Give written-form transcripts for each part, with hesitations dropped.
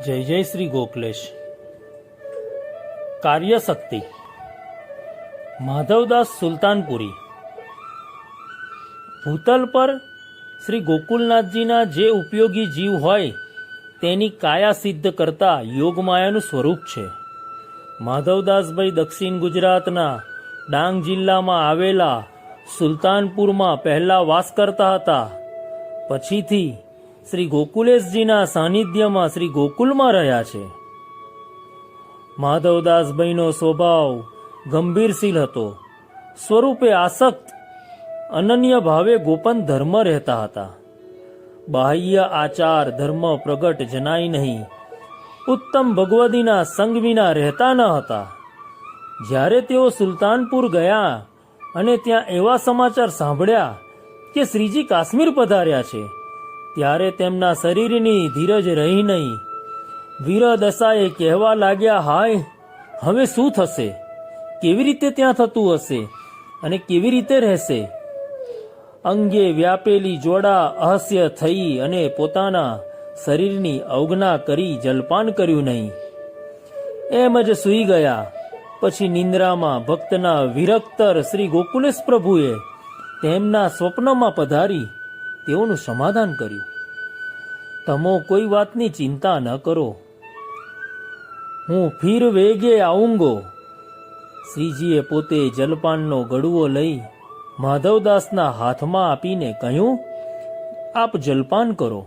જય જય શ્રી ગોકલેશ. કાર્યશક્તિ. માધવદાસ સુલતાનપુરી. ભૂતલ પર શ્રી ગોકુલનાથજીના જે ઉપયોગી જીવ હોય તેની કાયા સિદ્ધ કરતા યોગમાયાનું સ્વરૂપ છે. માધવદાસભાઈ દક્ષિણ ગુજરાતના ડાંગ જિલ્લામાં આવેલા સુલતાનપુરમાં પહેલા વાસ કરતા હતા. પછીથી શ્રી ગોકુલેશજીના સાનિધ્યમાં શ્રી ગોકુલમાં રહ્યા છે. માધવદાસભાઈનો સ્વભાવ ગંભીરશીલ હતો. સ્વરૂપે આસક્ત, અનન્ય ભાવે ગોપન ધર્મ રહેતા હતા. બાહ્ય આચાર ધર્મ પ્રગટ જનાય નહીં. ઉત્તમ ભગવદીના સંગ વિના રહેતા ન હતા. જ્યારે તેઓ સુલતાનપુર ગયા અને ત્યાં એવા સમાચાર સાંભળ્યા કે શ્રીજી કાશ્મીર પધાર્યા છે, ત્યારે તેમના શરીરની ધીરજ રહી નહીં. વીરદશાએ કહેવા લાગ્યા, હાય, હવે શું થશે? કેવી રીતે ત્યાં થતું હશે અને કેવી રીતે રહેશે? અંગે વ્યાપેલી જોડા અહસ્ય થઈ અને પોતાના શરીરની અવજ્ઞા કરી જલપાન કર્યું નહીં. એમ જ સૂઈ ગયા. પછી નિંદ્રામાં ભક્તના વિરક્તર શ્રી ગોકુલેશ પ્રભુએ તેમના સ્વપ્નમાં પધારી તેઓનું સમાધાન કર્યું. તમો કોઈ વાતની ચિંતા ન કરો, હું ફિર વેગે આઉંગો. શ્રીજીએ પોતે જલપાનનો ગડવો લઈ માધવદાસના હાથમાં આપીને કહ્યું, આપ જલપાન કરો.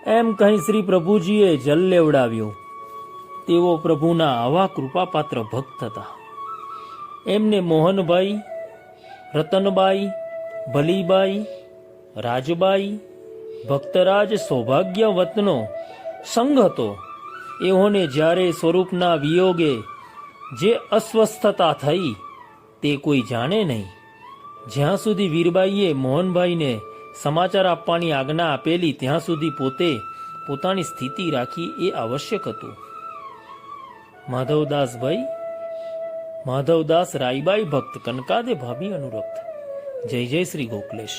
એમ કહી શ્રી પ્રભુજીએ જલ લેવડાવ્યું. તેઓ પ્રભુના આવા કૃપાપાત્ર ભક્ત હતા. એમને મોહનભાઈ, રતનબાઈ, ભલીબાઈ, રાજબાઈ, ભક્તરાજ સૌભાગ્યવતનો સંગ હતો. એઓને જ્યારે સ્વરૂપના વિયોગે જે અસ્વસ્થતા થઈ તે કોઈ જાણે નહીં. જ્યાં સુધી વીરબાઈએ મોહનભાઈને સમાચાર આપવાની આજ્ઞા આપેલી ત્યાં સુધી પોતે પોતાની સ્થિતિ રાખી એ આવશ્યક હતું. માધવદાસ રાયબાઈ ભક્ત, કનકાદે ભાભી અનુરક્ત. જય જય શ્રી ગોકલેશ.